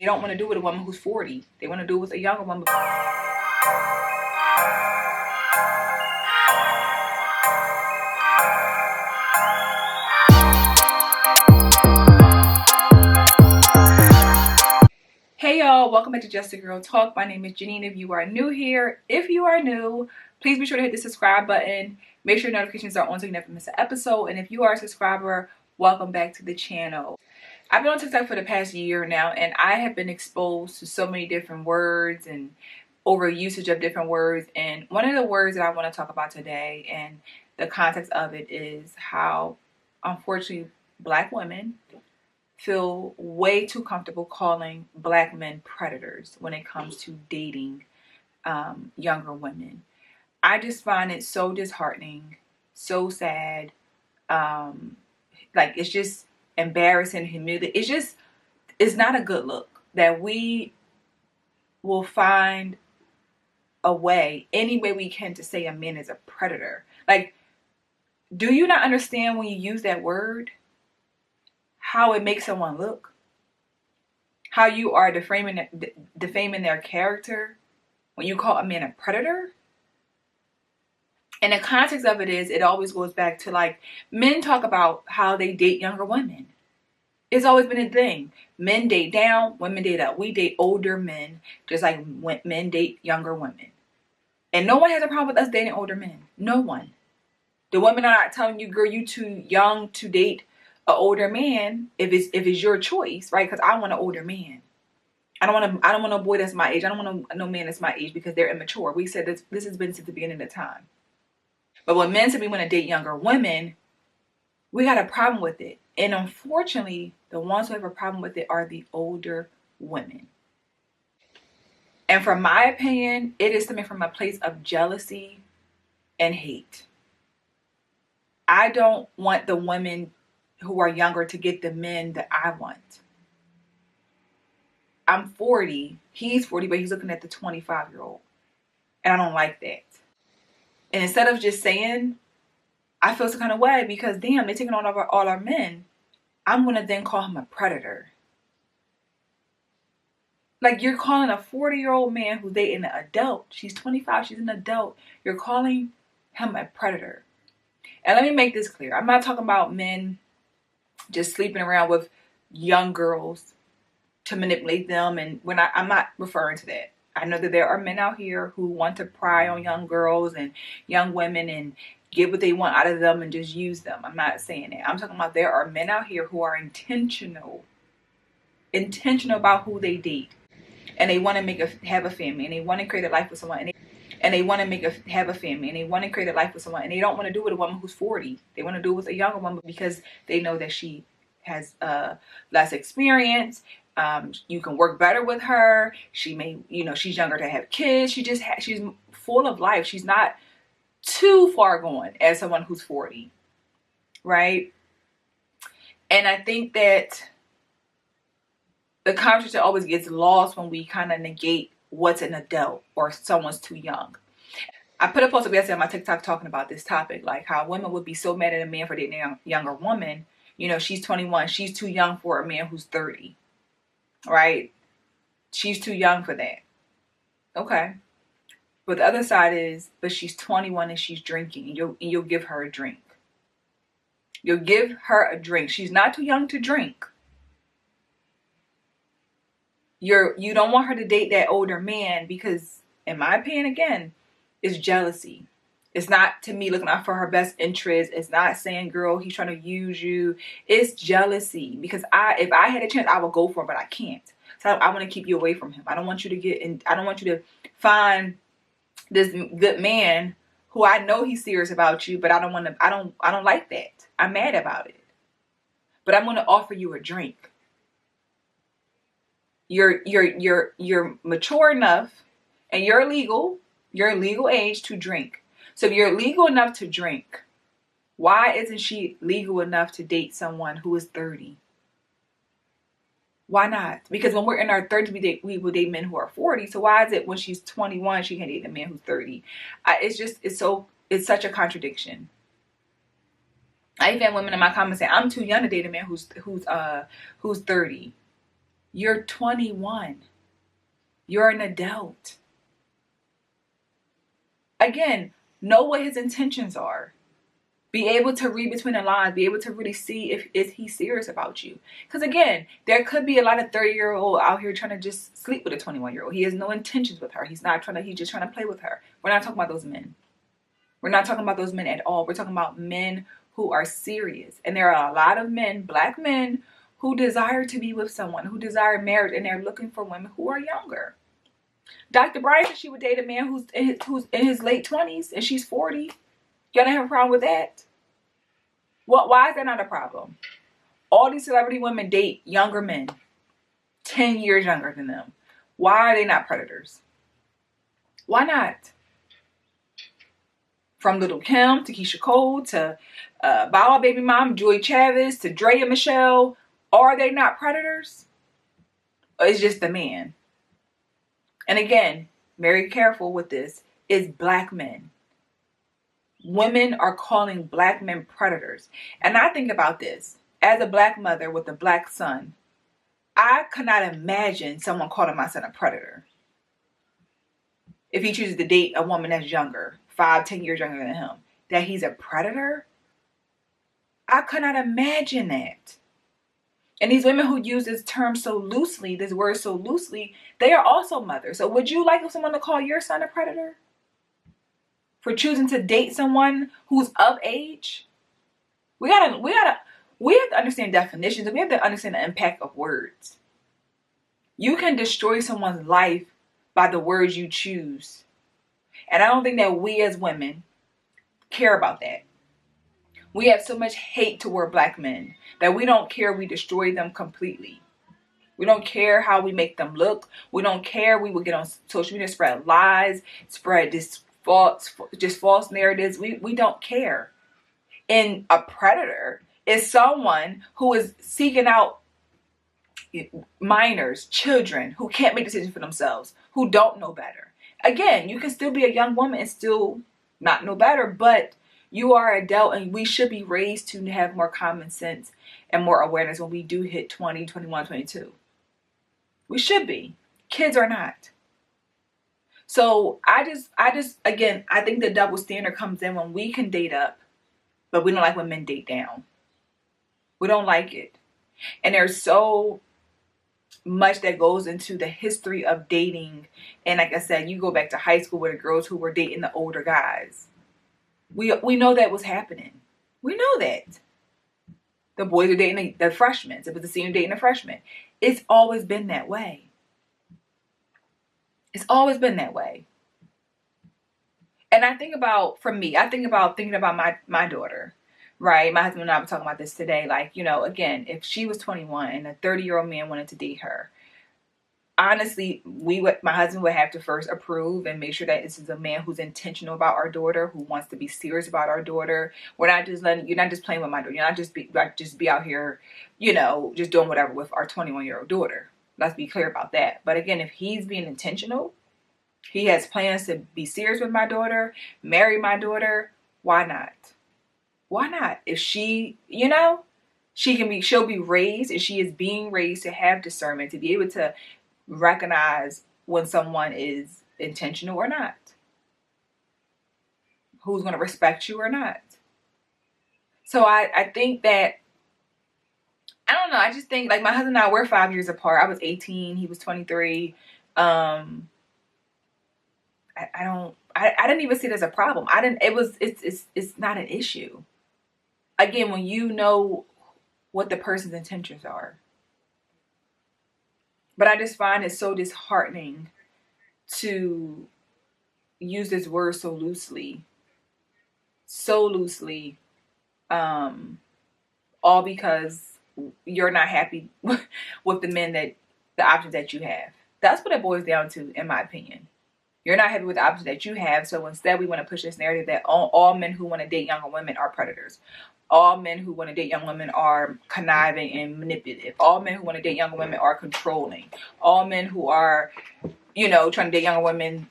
They don't want to do it with a woman who's 40. They want to do it with a younger woman. Hey y'all, welcome back to Just a Girl Talk. My name is Janine. If you are new here, please be sure to hit the subscribe button. Make sure notifications are on so you never miss an episode. And if you are a subscriber, welcome back to the channel. I've been on TikTok for the past year now, and I have been exposed to so many different words and over usage of different words. And one of the words that I want to talk about today and the context of it is how, unfortunately, Black women feel way too comfortable calling Black men predators when it comes to dating younger women. I just find it so disheartening, so sad. Like, it's just embarrassing, humiliating. It's not a good look that we will find a way, any way we can, to say a man is a predator. Like, do you not understand when you use that word, how it makes someone look? How you are defaming their character when you call a man a predator? And the context of it is, it always goes back to, like, men talk about how they date younger women. It's always been a thing. Men date down, women date up. We date older men, just like men date younger women. And no one has a problem with us dating older men. No one. The women are not telling you, girl, you too young to date an older man if it's your choice, right? Because I want an older man. I don't want a boy that's my age. I don't want no man that's my age because they're immature. We said this has been since the beginning of time. But when men say we want to date younger women, we got a problem with it. And unfortunately, the ones who have a problem with it are the older women. And from my opinion, it is coming from a place of jealousy and hate. I don't want the women who are younger to get the men that I want. I'm 40. He's 40, but he's looking at the 25-year-old. And I don't like that. And instead of just saying, I feel some kind of way because, damn, they're taking all our men, I'm going to then call him a predator. Like, you're calling a 40-year-old man who's dating an adult. She's 25. She's an adult. You're calling him a predator. And let me make this clear. I'm not talking about men just sleeping around with young girls to manipulate them. And I'm not referring to that. I know that there are men out here who want to pry on young girls and young women and get what they want out of them and just use them. I'm not saying that. I'm talking about there are men out here who are intentional about who they date. And they want to have a family, and they want to create a life with someone, and they want to have a family, and they want to create a life with someone, and they don't want to do it with a woman who's 40. They want to do it with a younger woman because they know that she has less experience. You can work better with her. She may, she's younger to have kids. She's full of life. She's not too far gone as someone who's 40, right? And I think that the conversation always gets lost when we kind of negate what's an adult or someone's too young. I put a post up yesterday on my TikTok talking about this topic, like how women would be so mad at a man for dating a younger woman. She's 21. She's too young for a man who's 30, right? She's too young for that. Okay. But the other side is, but she's 21 and she's drinking, and you'll give her a drink. You'll give her a drink. She's not too young to drink. You don't want her to date that older man because, in my opinion, again, it's jealousy. It's not, to me, looking out for her best interest. It's not saying, girl, he's trying to use you. It's jealousy because if I had a chance, I would go for him, but I can't. So I want to keep you away from him. I don't want you to get in. I don't want you to find this good man who I know he's serious about you, but I don't like that. I'm mad about it. But I'm going to offer you a drink. You're mature enough and you're legal age to drink. So if you're legal enough to drink, why isn't she legal enough to date someone who is 30? Why not? Because when we're in our 30s, we will date men who are 40. So why is it when she's 21, she can't date a man who's 30? It's such a contradiction. I even had women in my comments saying, I'm too young to date a man who's 30. You're 21. You're an adult. Again, know what his intentions are. Be able to read between the lines. Be able to really see if is he serious about you. Because again, there could be a lot of 30-year-old out here trying to just sleep with a 21-year-old. He has no intentions with her. He's just trying to play with her. We're not talking about those men. We're not talking about those men at all. We're talking about men who are serious. And there are a lot of men, black men, who desire to be with someone, who desire marriage, and they're looking for women who are younger. Dr. Bryant said she would date a man who's in his late 20s and she's 40. You don't have a problem with that? Why is that not a problem? All these celebrity women date younger men, 10 years younger than them. Why are they not predators? Why not? From Little Kim to Keisha Cole to Bow Wow baby mom Joy Chavez to Drea Michelle, are they not predators? Or it's just the man? And again, very careful with this, is black men. Women are calling black men predators. And I think about this. As a black mother with a black son, I cannot imagine someone calling my son a predator. If he chooses to date a woman that's younger, 5-10 years younger than him, that he's a predator? I cannot imagine that. And these women who use this term so loosely, this word so loosely, they are also mothers. So would you like someone to call your son a predator? For choosing to date someone who's of age? We have to understand definitions, and we have to understand the impact of words. You can destroy someone's life by the words you choose. And I don't think that we as women care about that. We have so much hate toward black men that we don't care. We destroy them completely. We don't care how we make them look. We don't care. We will get on social media, spread lies, spread this false narratives. We don't care. And a predator is someone who is seeking out minors, children who can't make decisions for themselves, who don't know better. Again, you can still be a young woman and still not know better, but you are an adult, and we should be raised to have more common sense and more awareness when we do hit 20, 21, 22. We should be. Kids are not. So I think the double standard comes in when we can date up, but we don't like when men date down. We don't like it. And there's so much that goes into the history of dating. And like I said, you go back to high school with the girls who were dating the older guys. We know that was happening. We know that. The boys are dating the freshmen. It was the senior dating the freshman. It's always been that way. It's always been that way. And I think about thinking about my daughter, right? My husband and I were talking about this today. Like, again, if she was 21 and a 30-year-old man wanted to date her, honestly, my husband would have to first approve and make sure that this is a man who's intentional about our daughter, who wants to be serious about our daughter. You're not just playing with my daughter. You're not just be out here, just doing whatever with our 21-year-old daughter. Let's be clear about that. But again, if he's being intentional, he has plans to be serious with my daughter, marry my daughter, why not? Why not? If she'll be raised, and she is being raised to have discernment, to be able to recognize when someone is intentional or not. Who's going to respect you or not. So I think that, I don't know, I just think, like, my husband and I, we're 5 years apart. I was 18, he was 23. I didn't even see it as a problem. It's not an issue. Again, when you know what the person's intentions are. But I just find it so disheartening to use this word so loosely, all because you're not happy with the options that you have. That's what it boils down to, in my opinion. You're not happy with the options that you have, so instead we want to push this narrative that all men who want to date younger women are predators. All men who want to date young women are conniving and manipulative. All men who want to date younger women are controlling. All men who are, trying to date younger women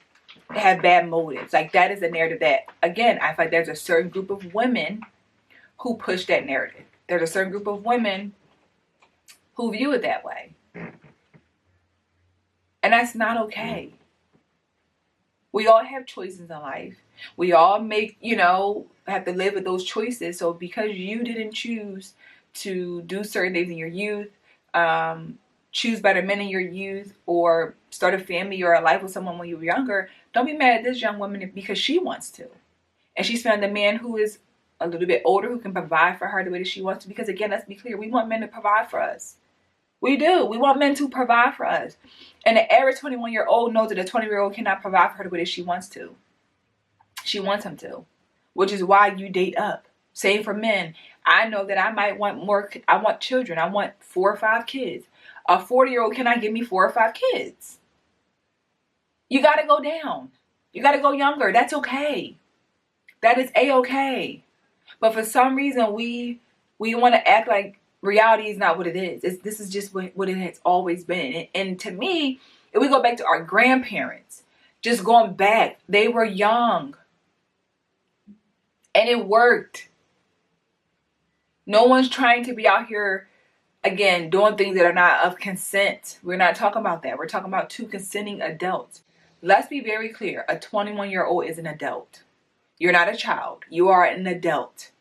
have bad motives. Like, that is a narrative that, again, I feel like there's a certain group of women who push that narrative. There's a certain group of women who view it that way. And that's not okay. We all have choices in life. We all make, have to live with those choices. So because you didn't choose to do certain things in your youth, choose better men in your youth, or start a family or a life with someone when you were younger, don't be mad at this young woman because she wants to. And she's found a man who is a little bit older, who can provide for her the way that she wants to. Because again, let's be clear, we want men to provide for us. We do. We want men to provide for us. And the average 21-year-old knows that a 20-year-old cannot provide for her the way that she wants to. She wants him to. Which is why you date up. Same for men. I know that I might want more. I want children. I want 4 or 5 kids. A 40-year-old cannot give me 4 or 5 kids. You got to go down. You got to go younger. That's okay. That is A-okay. But for some reason, we want to act like reality is not what it is. This is just what it has always been. And to me, if we go back to our grandparents, just going back, they were young. And it worked. No one's trying to be out here, again, doing things that are not of consent. We're not talking about that. We're talking about 2 consenting adults. Let's be very clear. A 21-year-old is an adult. You're not a child. You are an adult.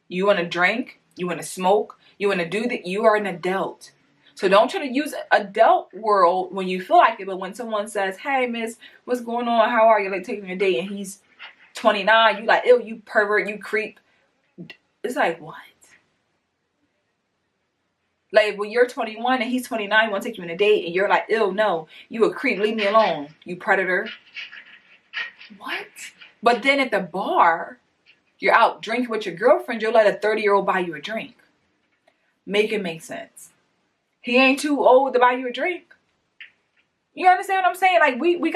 You want to drink. You want to smoke. You want to do that. You are an adult. So don't try to use adult world when you feel like it. But when someone says, hey, miss, what's going on? How are you? Like taking a date. And he's 29. You like, ew, you pervert, you creep. It's like, what? Like when you're 21 and he's 29, you want to take you on a date. And you're like, ew, no, you a creep. Leave me alone. You predator. What? But then at the bar, you're out drinking with your girlfriend, you'll let a 30-year-old buy you a drink. Make it make sense. He ain't too old to buy you a drink. You understand what I'm saying? Like we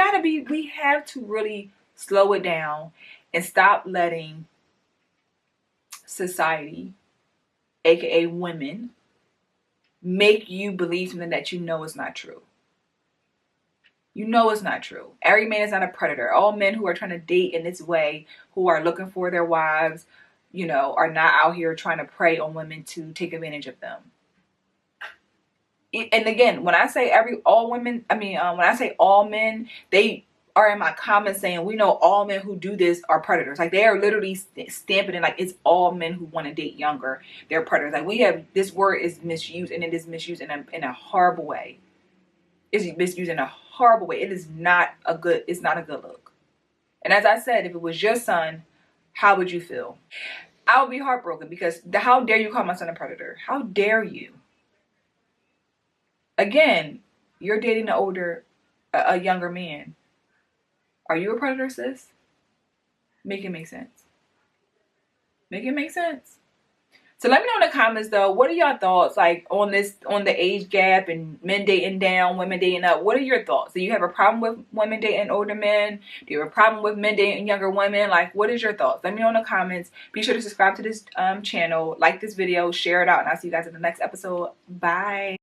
have to really slow it down and stop letting society, aka women, make you believe something that you know is not true. You know it's not true. Every man is not a predator. All men who are trying to date in this way, who are looking for their wives, are not out here trying to prey on women to take advantage of them. And again, when I say when I say all men, they are in my comments saying, we know all men who do this are predators. Like they are literally stamping it like it's all men who want to date younger. They're predators. Like this word is misused, and it is misused in a horrible way. It's misused in a horrible way. It's not a good look. And as I said, if it was your son, how would you feel? I would be heartbroken because how dare you call my son a predator? How dare you? Again, you're dating a younger man. Are you a predator, sis? Make it make sense. Make it make sense. So let me know in the comments though, what are your thoughts like on the age gap and men dating down, women dating up? What are your thoughts? Do you have a problem with women dating older men? Do you have a problem with men dating younger women? Like, what is your thoughts? Let me know in the comments. Be sure to subscribe to this channel, like this video, share it out, and I'll see you guys in the next episode. Bye.